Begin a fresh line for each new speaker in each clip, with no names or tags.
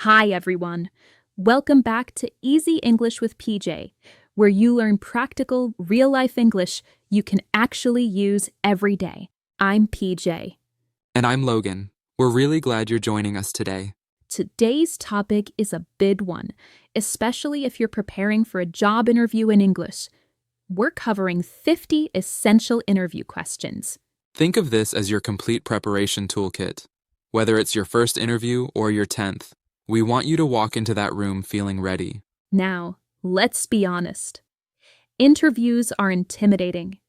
Hi, everyone. Welcome back to Easy English with PJ, where you learn practical, real life English you can actually use every day. I'm PJ.
And I'm Logan. We're really glad you're joining us today.
Today's topic is a big one, especially if you're preparing for a job interview in English. We're covering 50 essential interview questions.
Think of this as your complete preparation toolkit. Whether it's your first interview or your 10th, we want you to walk into that room feeling ready.
Now, let's be honest. Interviews are intimidating,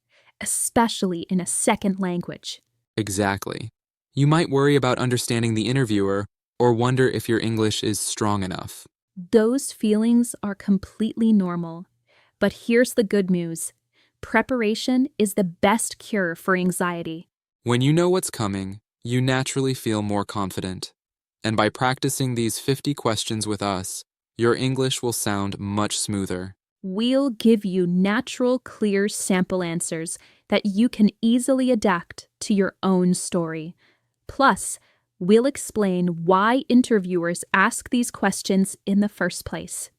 especially in a second language.
Exactly. You might worry about understanding the interviewer or wonder if your English is strong enough.
Those feelings are completely normal. But here's the good news. Preparation is the best cure for anxiety.
When you know what's coming, you naturally feel more confident. And by practicing these 50 questions with us, your English will sound much smoother.
We'll give you natural, clear sample answers that you can easily adapt to your own story. Plus, we'll explain why interviewers ask these questions in the first place.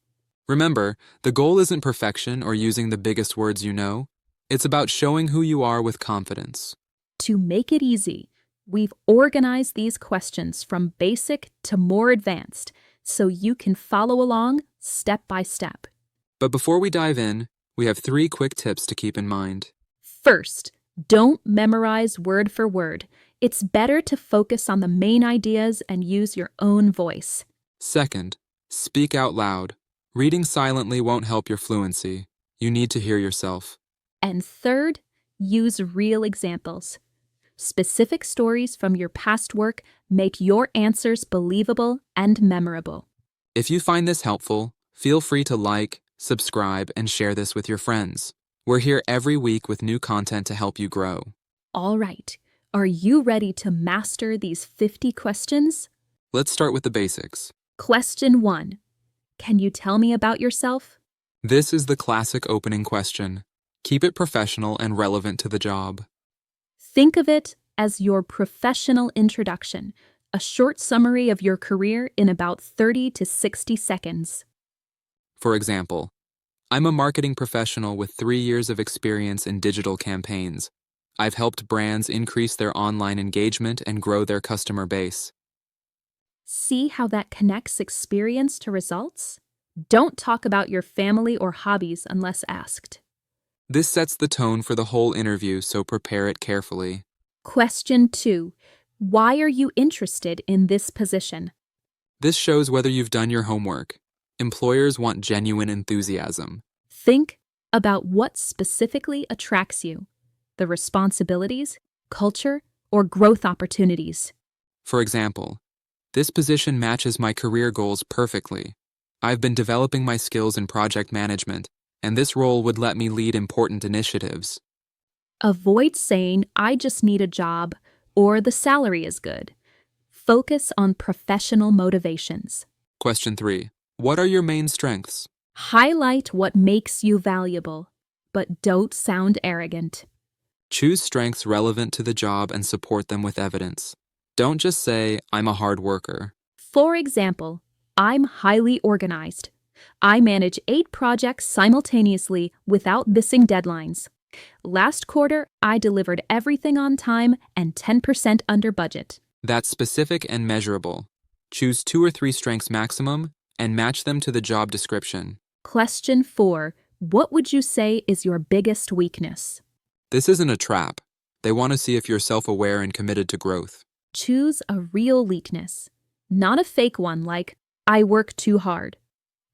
Remember, the goal isn't perfection or using the biggest words you know. It's about showing who you are with confidence.
To make it easy, we've organized these questions from basic to more advanced so you can follow along step by step.
But before we dive in, we have 3 quick tips to keep in mind.
First, don't memorize word for word. It's better to focus on the main ideas and use your own voice.
Second, speak out loud. Reading silently won't help your fluency. You need to hear yourself.
And third, use real examples. Specific stories from your past work make your answers believable and memorable.
If you find this helpful, feel free to like, subscribe, and share this with your friends. We're here every week with new content to help you grow.
All right, are you ready to master these 50 questions?
Let's start with the basics.
Question 1. Can you tell me about yourself?
This is the classic opening question. Keep it professional and relevant to the job.
Think of it as your professional introduction, a short summary of your career in about 30 to 60 seconds.
For example, I'm a marketing professional with 3 years of experience in digital campaigns. I've helped brands increase their online engagement and grow their customer base.
See how that connects experience to results? Don't talk about your family or hobbies unless asked.
This sets the tone for the whole interview, so prepare it carefully.
Question 2. Why are you interested in this position?
This shows whether you've done your homework. Employers want genuine enthusiasm.
Think about what specifically attracts you: the responsibilities, culture, or growth opportunities.
For example, this position matches my career goals perfectly. I've been developing my skills in project management, and this role would let me lead important initiatives.
Avoid saying, "I just need a job," or "the salary is good." Focus on professional motivations.
Question 3. What are your main strengths?
Highlight what makes you valuable, but don't sound arrogant.
Choose strengths relevant to the job and support them with evidence. Don't just say, "I'm a hard worker."
For example, I'm highly organized. I manage 8 projects simultaneously without missing deadlines. Last quarter, I delivered everything on time and 10% under budget.
That's specific and measurable. Choose 2 or 3 strengths maximum and match them to the job description.
Question 4. What would you say is your biggest weakness?
This isn't a trap. They want to see if you're self-aware and committed to growth.
Choose a real weakness, not a fake one like, "I work too hard."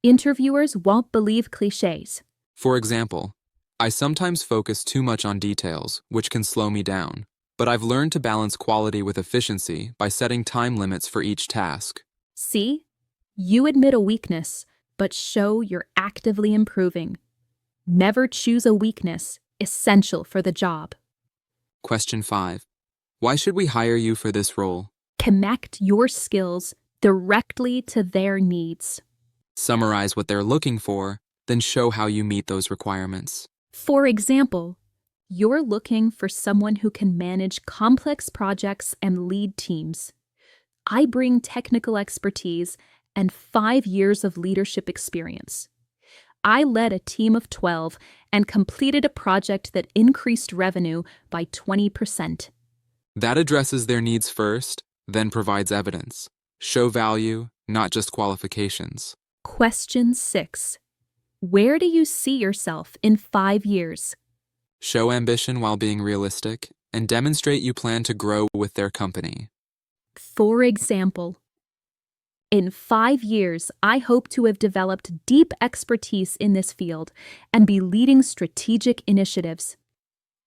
Interviewers won't believe cliches.
For example, I sometimes focus too much on details, which can slow me down. But I've learned to balance quality with efficiency by setting time limits for each task.
See? You admit a weakness, but show you're actively improving. Never choose a weakness essential for the job.
Question 5. Why should we hire you for this role?
Connect your skills directly to their needs.
Summarize what they're looking for, then show how you meet those requirements.
For example, you're looking for someone who can manage complex projects and lead teams. I bring technical expertise and 5 years of leadership experience. I led a team of 12 and completed a project that increased revenue by 20%.
That addresses their needs first, then provides evidence. Show value, not just qualifications.
Question 6. Where do you see yourself in 5 years?
Show ambition while being realistic, and demonstrate you plan to grow with their company.
For example, in 5 years, I hope to have developed deep expertise in this field and be leading strategic initiatives.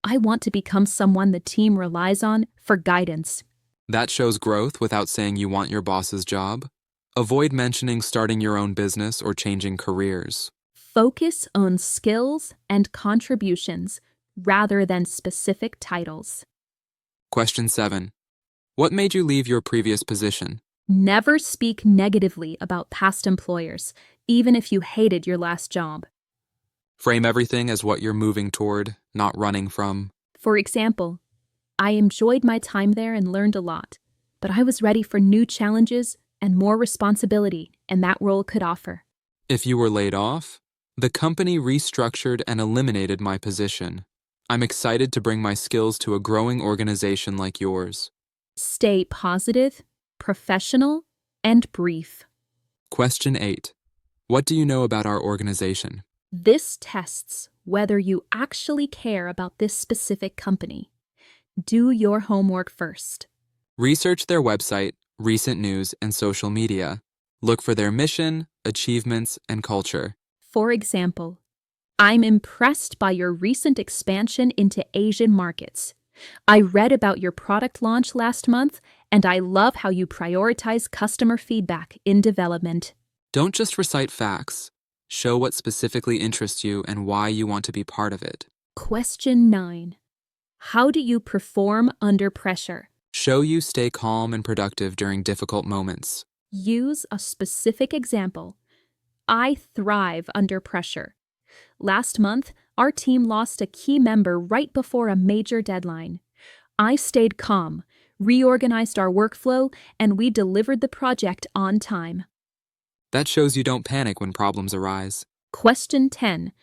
I want to become someone the team relies on for guidance.
That shows growth without saying you want your boss's job. Avoid mentioning starting your own business or changing careers.
Focus on skills and contributions rather than specific titles.
Question 7. What made you leave your previous position?
Never speak negatively about past employers, even if you hated your last job.
Frame everything as what you're moving toward, not running from.
For example, I enjoyed my time there and learned a lot, but I was ready for new challenges and more responsibility, and that role could offer.
If you were laid off, the company restructured and eliminated my position. I'm excited to bring my skills to a growing organization like yours.
Stay positive, professional, and brief.
Question 8. What do you know about our organization?
This tests whether you actually care about this specific company. Do your homework first.
Research their website, recent news, and social media. Look for their mission, achievements, and culture.
For example, I'm impressed by your recent expansion into Asian markets. I read about your product launch last month, and I love how you prioritize customer feedback in development.
Don't just recite facts. Show what specifically interests you and why you want to be part of it.
Question 9. How do you perform under pressure?
Show you stay calm and productive during difficult moments.
Use a specific example. I thrive under pressure. Last month, our team lost a key member right before a major deadline. I stayed calm, reorganized our workflow, and we delivered the project on time.
That shows you don't panic when problems arise.
Question 10.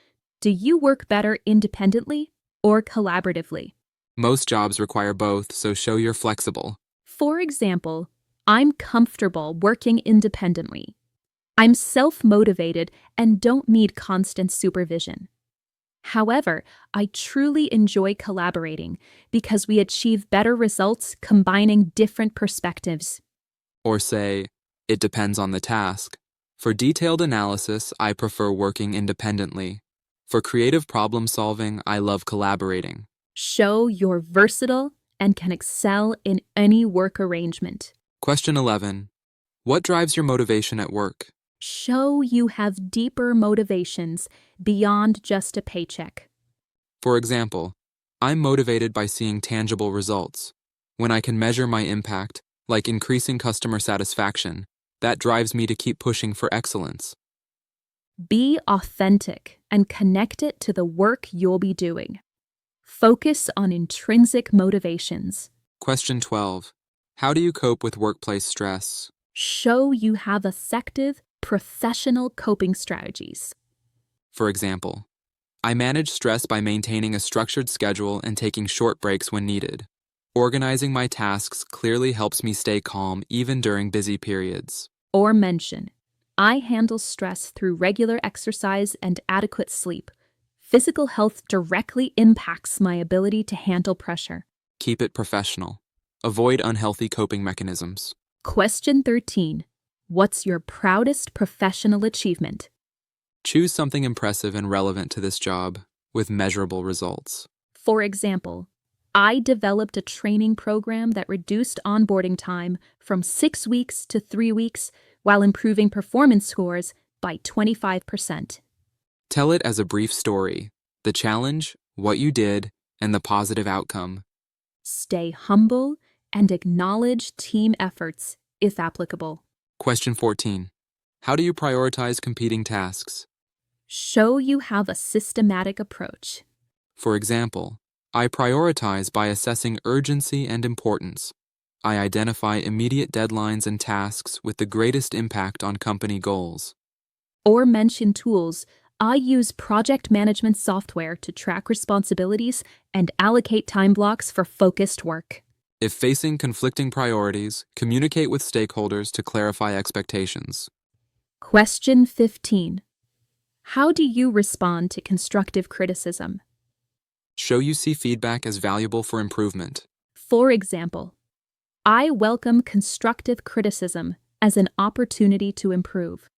Do you work better independently or collaboratively?
Most jobs require both, so show you're flexible.
For example, I'm comfortable working independently. I'm self-motivated and don't need constant supervision. However, I truly enjoy collaborating because we achieve better results combining different perspectives.
Or say, it depends on the task. For detailed analysis, I prefer working independently. For creative problem solving, I love collaborating.
Show you're versatile and can excel in any work arrangement.
Question 11. What drives your motivation at work?
Show you have deeper motivations beyond just a paycheck.
For example, I'm motivated by seeing tangible results. When I can measure my impact, like increasing customer satisfaction, that drives me to keep pushing for excellence.
Be authentic and connect it to the work you'll be doing. Focus on intrinsic motivations.
Question 12. How do you cope with workplace stress?
Show you have effective, professional coping strategies.
For example, I manage stress by maintaining a structured schedule and taking short breaks when needed. Organizing my tasks clearly helps me stay calm even during busy periods.
Or mention, I handle stress through regular exercise and adequate sleep. Physical health directly impacts my ability to handle pressure.
Keep it professional. Avoid unhealthy coping mechanisms.
Question 13. What's your proudest professional achievement?
Choose something impressive and relevant to this job, with measurable results.
For example, I developed a training program that reduced onboarding time from 6 weeks to 3 weeks while improving performance scores by 25%.
Tell it as a brief story, the challenge, what you did, and the positive outcome.
Stay humble and acknowledge team efforts, if applicable.
Question 14. How do you prioritize competing tasks?
Show you have a systematic approach.
For example, I prioritize by assessing urgency and importance. I identify immediate deadlines and tasks with the greatest impact on company goals.
Or mention tools. I use project management software to track responsibilities and allocate time blocks for focused work.
If facing conflicting priorities, communicate with stakeholders to clarify expectations.
Question 15. How do you respond to constructive criticism?
Show you see feedback as valuable for improvement.
For example, I welcome constructive criticism as an opportunity to improve.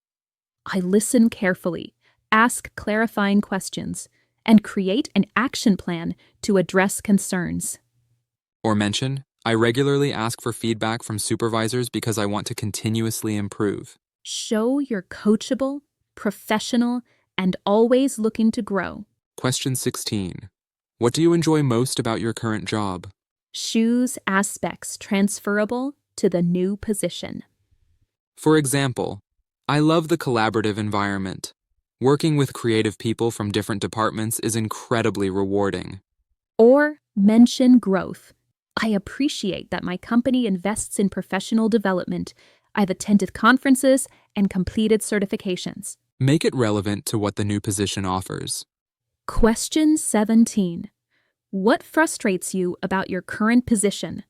I listen carefully, ask clarifying questions, and create an action plan to address concerns.
Or mention, I regularly ask for feedback from supervisors because I want to continuously improve.
Show you're coachable, professional, and always looking to grow.
Question 16. What do you enjoy most about your current job?
Choose aspects transferable to the new position.
For example, I love the collaborative environment. Working with creative people from different departments is incredibly rewarding.
Or mention growth. I appreciate that my company invests in professional development. I've attended conferences and completed certifications.
Make it relevant to what the new position offers.
Question 17. What frustrates you about your current position?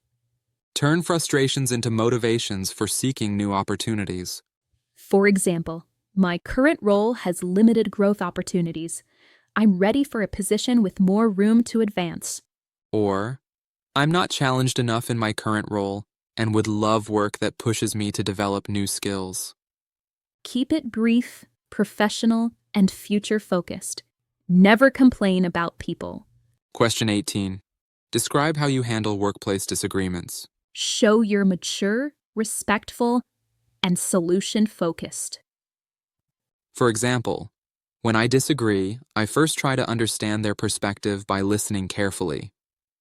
Turn frustrations into motivations for seeking new opportunities.
For example, my current role has limited growth opportunities. I'm ready for a position with more room to advance.
Or, I'm not challenged enough in my current role and would love work that pushes me to develop new skills.
Keep it brief, professional, and future-focused. Never complain about people.
Question 18. Describe how you handle workplace disagreements.
Show you're mature, respectful, and solution-focused.
For example, when I disagree, I first try to understand their perspective by listening carefully.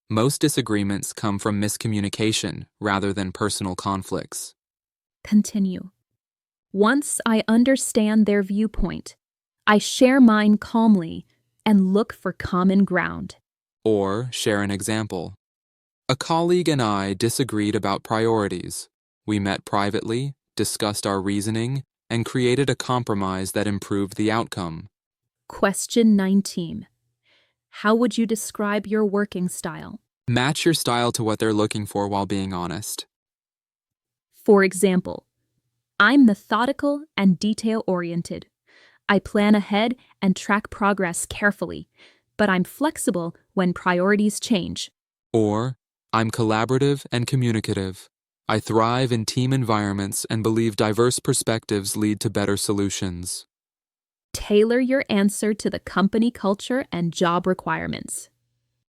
Most disagreements come from miscommunication rather than personal conflicts.
Continue. Once I understand their viewpoint, I share mine calmly and look for common ground.
Or share an example. A colleague and I disagreed about priorities. We met privately, discussed our reasoning, and created a compromise that improved the outcome.
Question 19. How would you describe your working style?
Match your style to what they're looking for while being honest.
For example, I'm methodical and detail-oriented. I plan ahead and track progress carefully, but I'm flexible when priorities change.
Or, I'm collaborative and communicative. I thrive in team environments and believe diverse perspectives lead to better solutions.
Tailor your answer to the company culture and job requirements.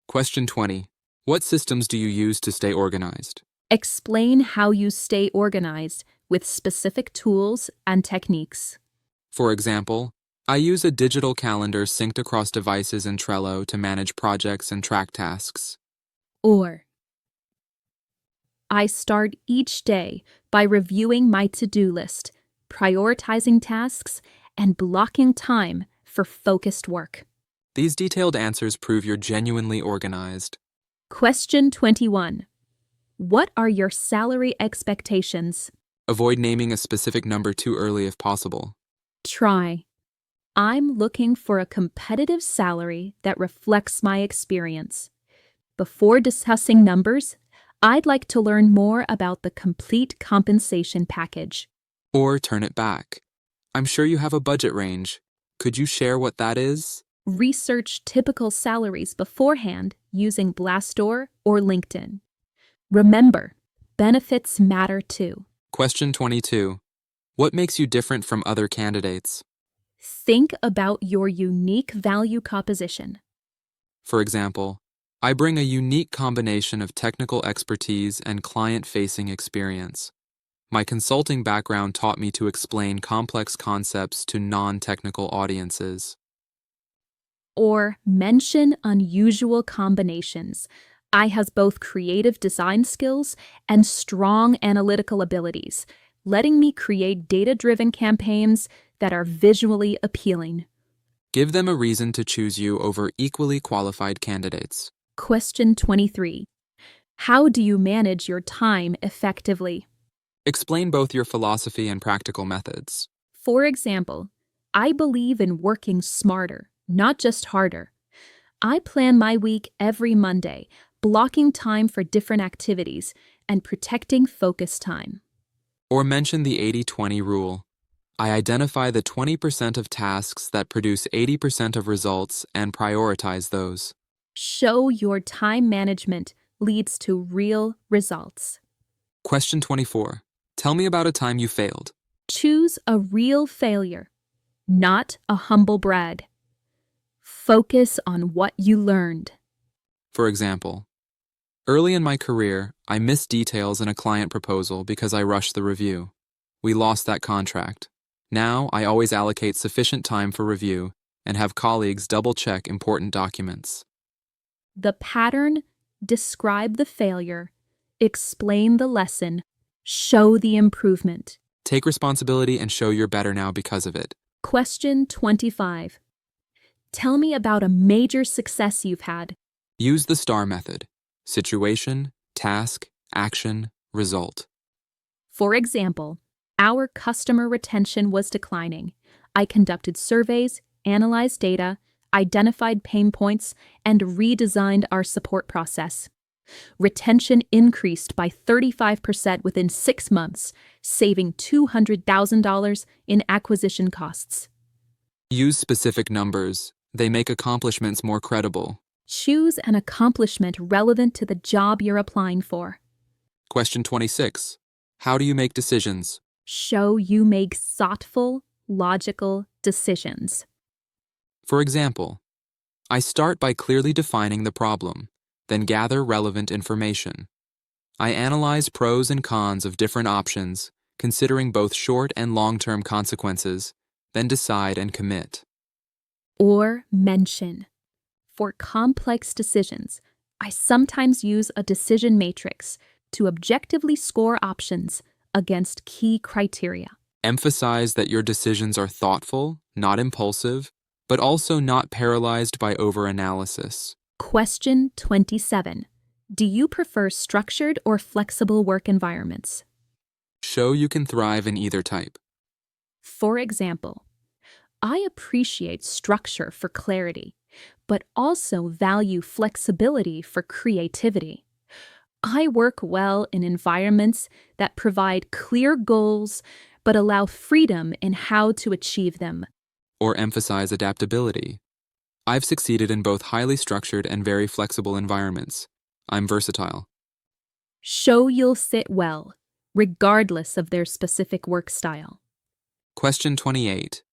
Question 20. What systems do you use to stay organized?
Explain how you stay organized with specific tools and techniques.
For example, I use a digital calendar synced across devices in Trello to manage projects and track tasks.
Or, I start each day by reviewing my to-do list, prioritizing tasks, and blocking time for focused work.
These detailed answers prove you're genuinely organized.
Question 21. What are your salary expectations?
Avoid naming a specific number too early if possible.
Try. I'm looking for a competitive salary that reflects my experience. Before discussing numbers, I'd like to learn more about the complete compensation package.
Or turn it back. I'm sure you have a budget range. Could you share what that is?
Research typical salaries beforehand using Glassdoor or LinkedIn. Remember, benefits matter too.
Question 22. What makes you different from other candidates?
Think about your unique value proposition.
For example, I bring a unique combination of technical expertise and client-facing experience. My consulting background taught me to explain complex concepts to non-technical audiences.
Or mention unusual combinations. I have both creative design skills and strong analytical abilities, letting me create data-driven campaigns that are visually appealing.
Give them a reason to choose you over equally qualified candidates.
Question 23. How do you manage your time effectively?
Explain both your philosophy and practical methods.
For example, I believe in working smarter, not just harder. I plan my week every Monday, blocking time for different activities and protecting focus time.
Or mention the 80-20 rule. I identify the 20% of tasks that produce 80% of results and prioritize those.
Show your time management leads to real results.
Question 24. Tell me about a time you failed.
Choose a real failure, not a humble brag. Focus on what you learned.
For example, early in my career, I missed details in a client proposal because I rushed the review. We lost that contract. Now, I always allocate sufficient time for review and have colleagues double-check important documents.
The pattern, describe the failure, explain the lesson, show the improvement.
Take responsibility and show you're better now because of it.
Question 25. Tell me about a major success you've had.
Use the STAR method: situation, task, action, result.
For example, our customer retention was declining. I conducted surveys, analyzed data, identified pain points, and redesigned our support process. Retention increased by 35% within 6 months, saving $200,000 in acquisition costs.
Use specific numbers. They make accomplishments more credible.
Choose an accomplishment relevant to the job you're applying for.
Question 26. How do you make decisions?
Show you make thoughtful, logical decisions.
For example, I start by clearly defining the problem, then gather relevant information. I analyze pros and cons of different options, considering both short and long-term consequences, then decide and commit.
Or mention. For complex decisions, I sometimes use a decision matrix to objectively score options against key criteria.
Emphasize that your decisions are thoughtful, not impulsive, but also not paralyzed by overanalysis.
Question 27. Do you prefer structured or flexible work environments?
Show you can thrive in either type.
For example, I appreciate structure for clarity, but also value flexibility for creativity. I work well in environments that provide clear goals but allow freedom in how to achieve them.
Or emphasize adaptability. I've succeeded in both highly structured and very flexible environments. I'm versatile.
Show you'll sit well, regardless of their specific work style.
Question 28.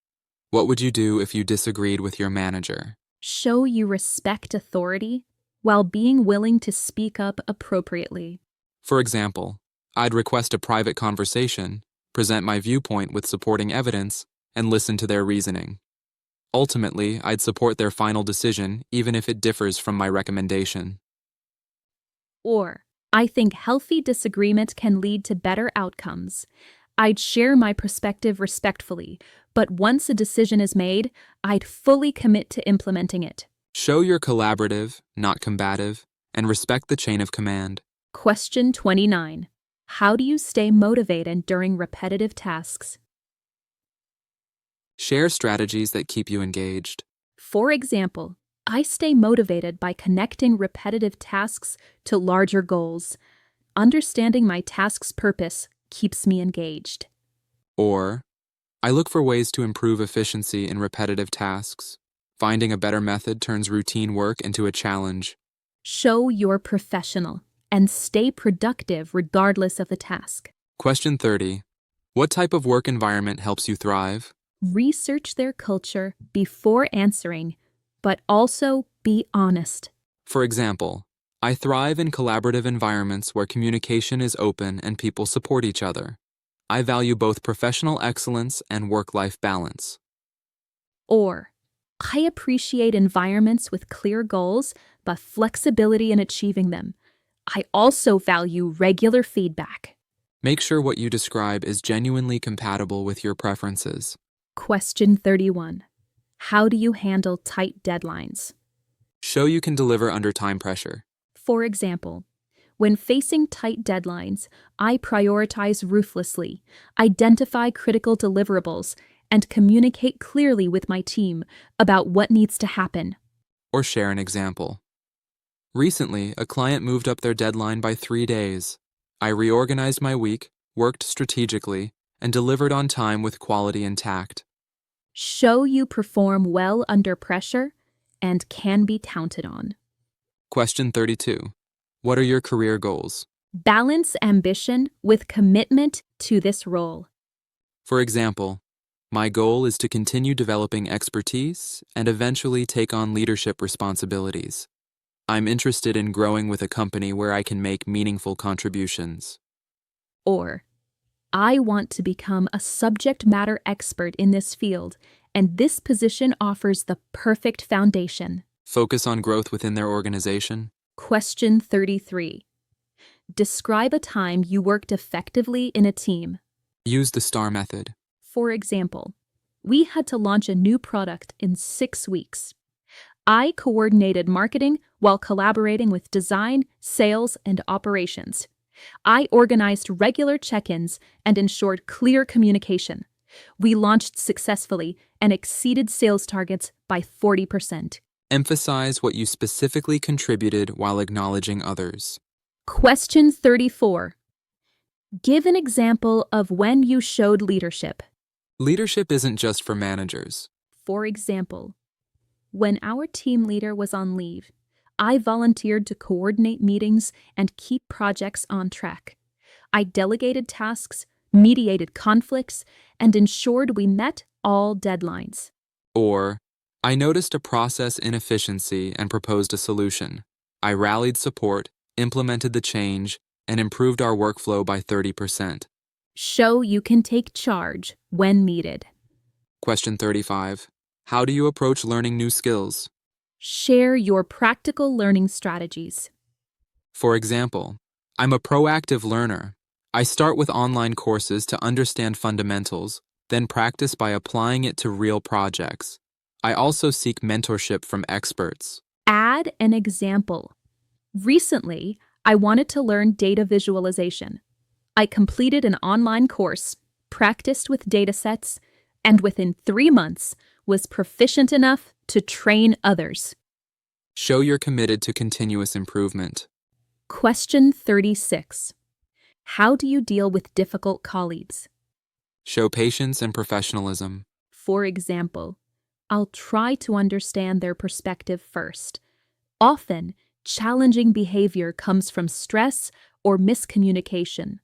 What would you do if you disagreed with your manager?
Show you respect authority while being willing to speak up appropriately.
For example, I'd request a private conversation, present my viewpoint with supporting evidence, and listen to their reasoning. Ultimately, I'd support their final decision even if it differs from my recommendation.
Or, I think healthy disagreement can lead to better outcomes. I'd share my perspective respectfully, but once a decision is made, I'd fully commit to implementing it.
Show you're collaborative, not combative, and respect the chain of command.
Question 29. How do you stay motivated during repetitive tasks?
Share strategies that keep you engaged.
For example, I stay motivated by connecting repetitive tasks to larger goals. Understanding my task's purpose keeps me engaged.
Or, I look for ways to improve efficiency in repetitive tasks. Finding a better method turns routine work into a challenge.
Show you're professional and stay productive regardless of the task.
Question 30. What type of work environment helps you thrive?
Research their culture before answering, but also be honest.
For example, I thrive in collaborative environments where communication is open and people support each other. I value both professional excellence and work-life balance.
Or, I appreciate environments with clear goals, but flexibility in achieving them. I also value regular feedback.
Make sure what you describe is genuinely compatible with your preferences.
Question 31. How do you handle tight deadlines?
Show you can deliver under time pressure.
For example, When facing tight deadlines, I prioritize ruthlessly, identify critical deliverables, and communicate clearly with my team about what needs to happen.
Or share an example. Recently, a client moved up their deadline by 3 days. I reorganized my week, worked strategically, and delivered on time with quality intact.
Show you perform well under pressure and can be counted on.
Question 32. What are your career goals?
Balance ambition with commitment to this role.
For example, my goal is to continue developing expertise and eventually take on leadership responsibilities. I'm interested in growing with a company where I can make meaningful contributions.
Or, I want to become a subject matter expert in this field, and this position offers the perfect foundation.
Focus on growth within their organization.
Question 33. Describe a time you worked effectively in a team.
Use the STAR method.
For example, we had to launch a new product in 6 weeks. I coordinated marketing while collaborating with design, sales, and operations. I organized regular check-ins and ensured clear communication. We launched successfully and exceeded sales targets by 40%.
Emphasize what you specifically contributed while acknowledging others.
Question 34. Give an example of when you showed leadership.
Leadership isn't just for managers.
For example, when our team leader was on leave, I volunteered to coordinate meetings and keep projects on track. I delegated tasks, mediated conflicts, and ensured we met all deadlines.
Or, I noticed a process inefficiency and proposed a solution. I rallied support, implemented the change, and improved our workflow by 30%.
Show you can take charge when needed.
Question 35. How do you approach learning new skills?
Share your practical learning strategies.
For example, I'm a proactive learner. I start with online courses to understand fundamentals, then practice by applying it to real projects. I also seek mentorship from experts.
Add an example. Recently, I wanted to learn data visualization. I completed an online course, practiced with datasets, and within 3 months was proficient enough to train others.
Show you're committed to continuous improvement.
Question 36. How do you deal with difficult colleagues?
Show patience and professionalism.
For example, I'll try to understand their perspective first. Often, challenging behavior comes from stress or miscommunication.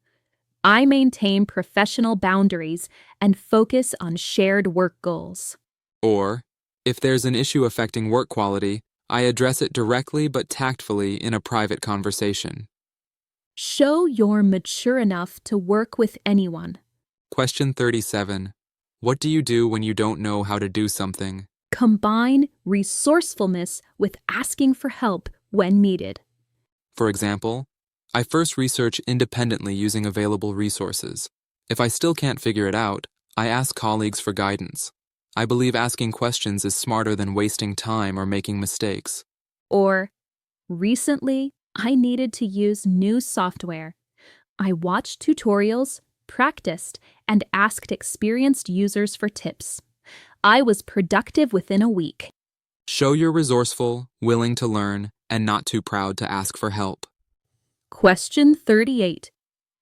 I maintain professional boundaries and focus on shared work goals.
Or, if there's an issue affecting work quality, I address it directly but tactfully in a private conversation.
Show you're mature enough to work with anyone.
Question 37. What do you do when you don't know how to do something?
Combine resourcefulness with asking for help when needed.
For example, I first research independently using available resources. If I still can't figure it out, I ask colleagues for guidance. I believe asking questions is smarter than wasting time or making mistakes.
Or, recently, I needed to use new software. I watched tutorials, practiced, and asked experienced users for tips. I was productive within a week.
Show you're resourceful, willing to learn, and not too proud to ask for help.
Question 38.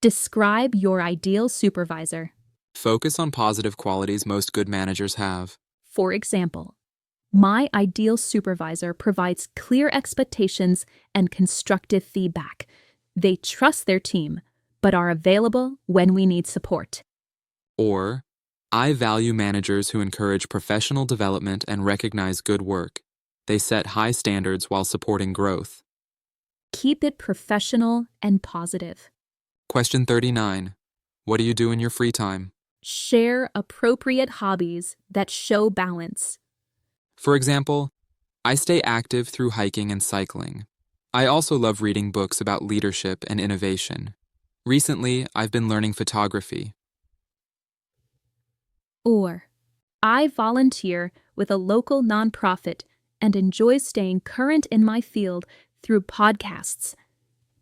Describe your ideal supervisor.
Focus on positive qualities most good managers have.
For example, my ideal supervisor provides clear expectations and constructive feedback. They trust their team, but are available when we need support.
Or, I value managers who encourage professional development and recognize good work. They set high standards while supporting growth.
Keep it professional and positive.
Question 39. What do you do in your free time?
Share appropriate hobbies that show balance.
For example, I stay active through hiking and cycling. I also love reading books about leadership and innovation. Recently, I've been learning photography.
Or, I volunteer with a local nonprofit and enjoy staying current in my field through podcasts.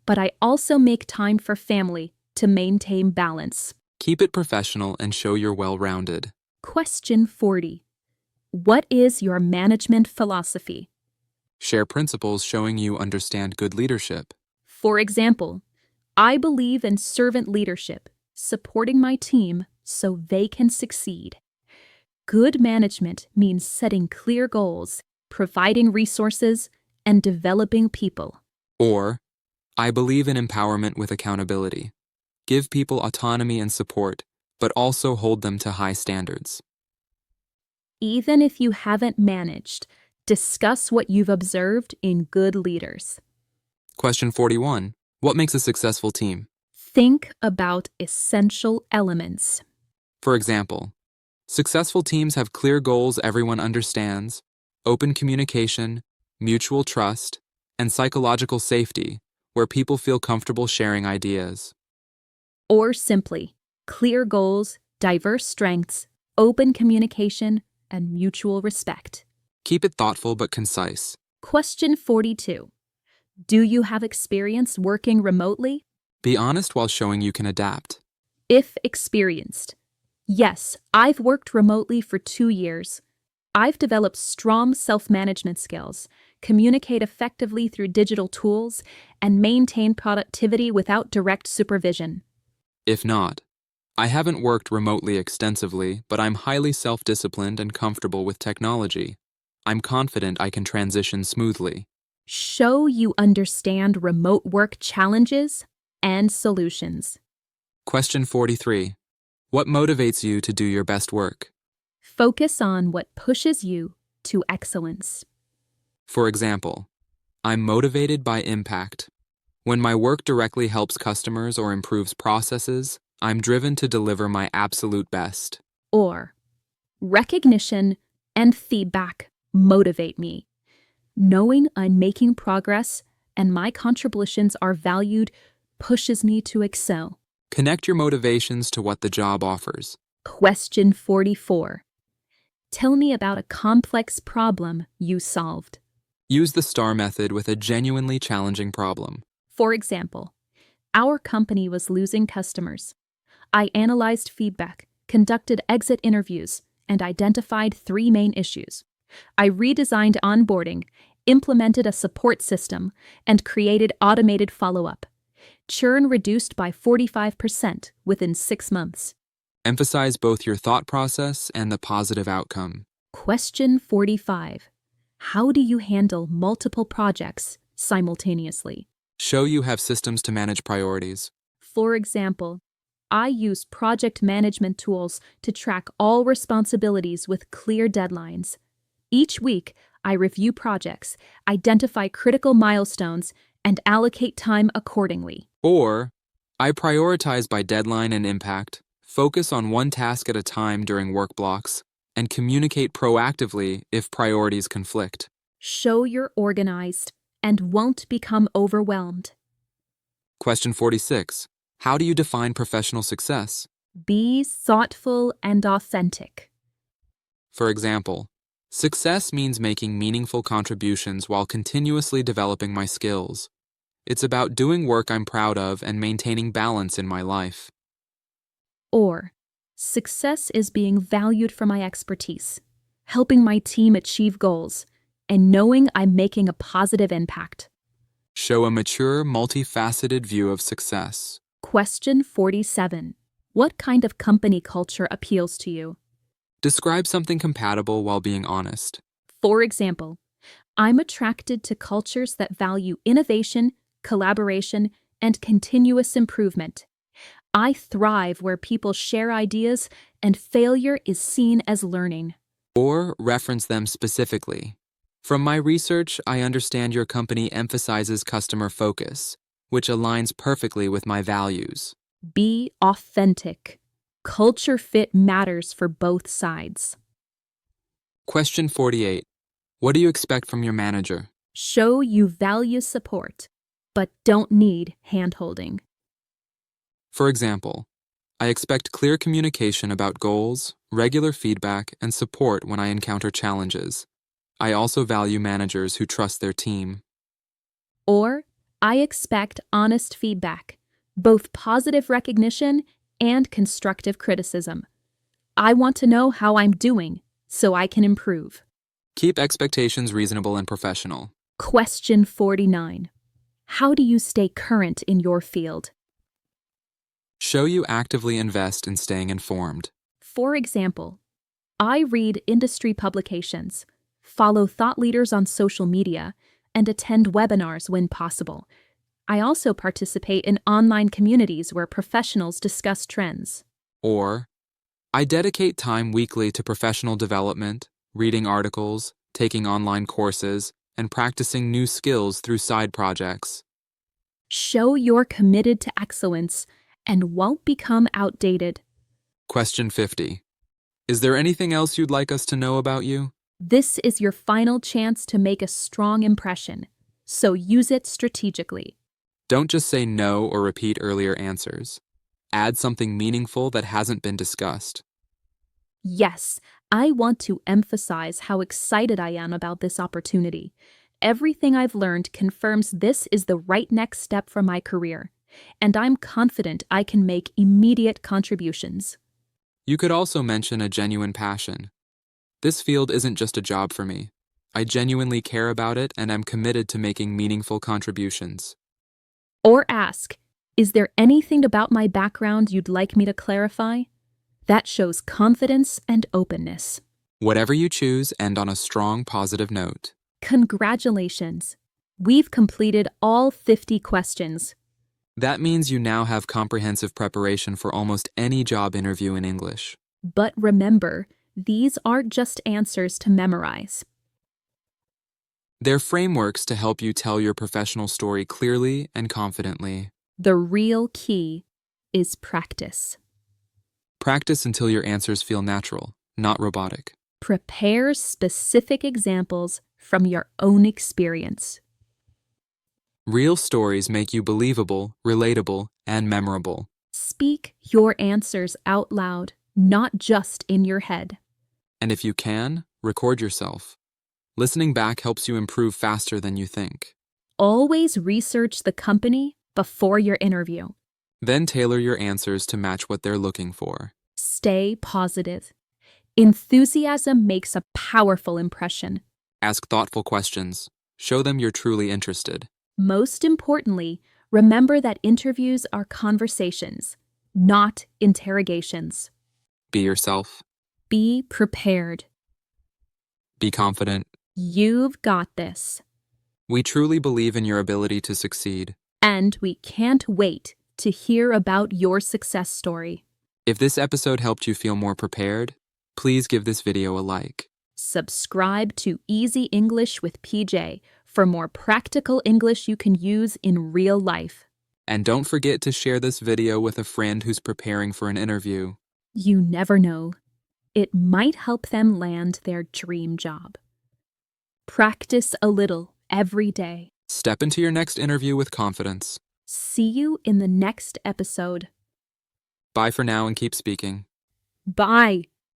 but I also make time for family to maintain balance.
Keep it professional and show you're well-rounded.
Question 40. What is your management philosophy?
Share principles showing you understand good leadership.
For example, I believe in servant leadership, supporting my team so they can succeed. Good management means setting clear goals, providing resources, and developing people.
Or, I believe in empowerment with accountability. Give people autonomy and support, but also hold them to high standards.
Even if you haven't managed, discuss what you've observed in good leaders.
Question 41. What makes a successful team?
Think about essential elements.
For example, successful teams have clear goals everyone understands, open communication, mutual trust, and psychological safety, where people feel comfortable sharing ideas.
Or simply, clear goals, diverse strengths, open communication, and mutual respect.
Keep it thoughtful but concise.
Question 42. Do you have experience working remotely?
Be honest while showing you can adapt.
If experienced. Yes, I've worked remotely for 2 years. I've developed strong self-management skills, communicate effectively through digital tools, and maintain productivity without direct supervision.
If not, I haven't worked remotely extensively, but I'm highly self-disciplined and comfortable with technology. I'm confident I can transition smoothly.
Show you understand remote work challenges and solutions.
Question 43. What motivates you to do your best work?
Focus on what pushes you to excellence.
For example, I'm motivated by impact. When my work directly helps customers or improves processes, I'm driven to deliver my absolute best.
Or, recognition and feedback motivate me. Knowing I'm making progress and my contributions are valued pushes me to excel.
Connect your motivations to what the job offers.
Question 44. Tell me about a complex problem you solved.
Use the STAR method with a genuinely challenging problem.
For example, our company was losing customers. I analyzed feedback, conducted exit interviews, and identified 3 main issues. I redesigned onboarding, implemented a support system, and created automated follow-up. Churn reduced by 45% within 6 months.
Emphasize both your thought process and the positive outcome.
Question 45. How do you handle multiple projects simultaneously?
Show you have systems to manage priorities.
For example, I use project management tools to track all responsibilities with clear deadlines. Each week, I review projects, identify critical milestones, and allocate time accordingly.
Or, I prioritize by deadline and impact, focus on one task at a time during work blocks, and communicate proactively if priorities conflict.
Show you're organized and won't become overwhelmed.
Question 46. How do you define professional success?
Be thoughtful and authentic.
For example, success means making meaningful contributions while continuously developing my skills. It's about doing work I'm proud of and maintaining balance in my life.
Or, success is being valued for my expertise, helping my team achieve goals, and knowing I'm making a positive impact.
Show a mature, multifaceted view of success.
Question 47. What kind of company culture appeals to you?
Describe something compatible while being honest.
For example, I'm attracted to cultures that value innovation, collaboration, and continuous improvement. I thrive where people share ideas and failure is seen as learning.
Or reference them specifically. From my research, I understand your company emphasizes customer focus, which aligns perfectly with my values.
Be authentic. Culture fit matters for both sides.
Question 48. What do you expect from your manager?
Show you value support, but don't need hand-holding.
For example, I expect clear communication about goals, regular feedback, and support when I encounter challenges. I also value managers who trust their team.
Or, I expect honest feedback, both positive recognition and constructive criticism. I want to know how I'm doing so I can improve.
Keep expectations reasonable and professional.
Question 49. How do you stay current in your field?
Show you actively invest in staying informed.
For example, I read industry publications, follow thought leaders on social media, and attend webinars when possible. I also participate in online communities where professionals discuss trends.
Or, I dedicate time weekly to professional development, reading articles, taking online courses, and practicing new skills through side projects.
Show you're committed to excellence and won't become outdated.
Question 50. Is there anything else you'd like us to know about you?
This is your final chance to make a strong impression, so use it strategically.
Don't just say no or repeat earlier answers. Add something meaningful that hasn't been discussed.
Yes, I want to emphasize how excited I am about this opportunity. Everything I've learned confirms this is the right next step for my career, and I'm confident I can make immediate contributions.
You could also mention a genuine passion. This field isn't just a job for me. I genuinely care about it and am committed to making meaningful contributions.
Or ask, is there anything about my background you'd like me to clarify? That shows confidence and openness.
Whatever you choose, end on a strong, positive note.
Congratulations! We've completed all 50 questions.
That means you now have comprehensive preparation for almost any job interview in English.
But remember, these aren't just answers to memorize.
They're frameworks to help you tell your professional story clearly and confidently.
The real key is practice.
Practice until your answers feel natural, not robotic.
Prepare specific examples from your own experience.
Real stories make you believable, relatable, and memorable.
Speak your answers out loud, not just in your head.
And if you can, record yourself. Listening back helps you improve faster than you think.
Always research the company before your interview.
Then tailor your answers to match what they're looking for.
Stay positive. Enthusiasm makes a powerful impression.
Ask thoughtful questions. Show them you're truly interested.
Most importantly, remember that interviews are conversations, not interrogations.
Be yourself.
Be prepared.
Be confident.
You've got this.
We truly believe in your ability to succeed.
And we can't wait to hear about your success story.
If this episode helped you feel more prepared, please give this video a like.
Subscribe to Easy English with PJ for more practical English you can use in real life.
And don't forget to share this video with a friend who's preparing for an interview.
You never know. It might help them land their dream job. Practice a little every day.
Step into your next interview with confidence.
See you in the next episode.
Bye for now and keep speaking.
Bye.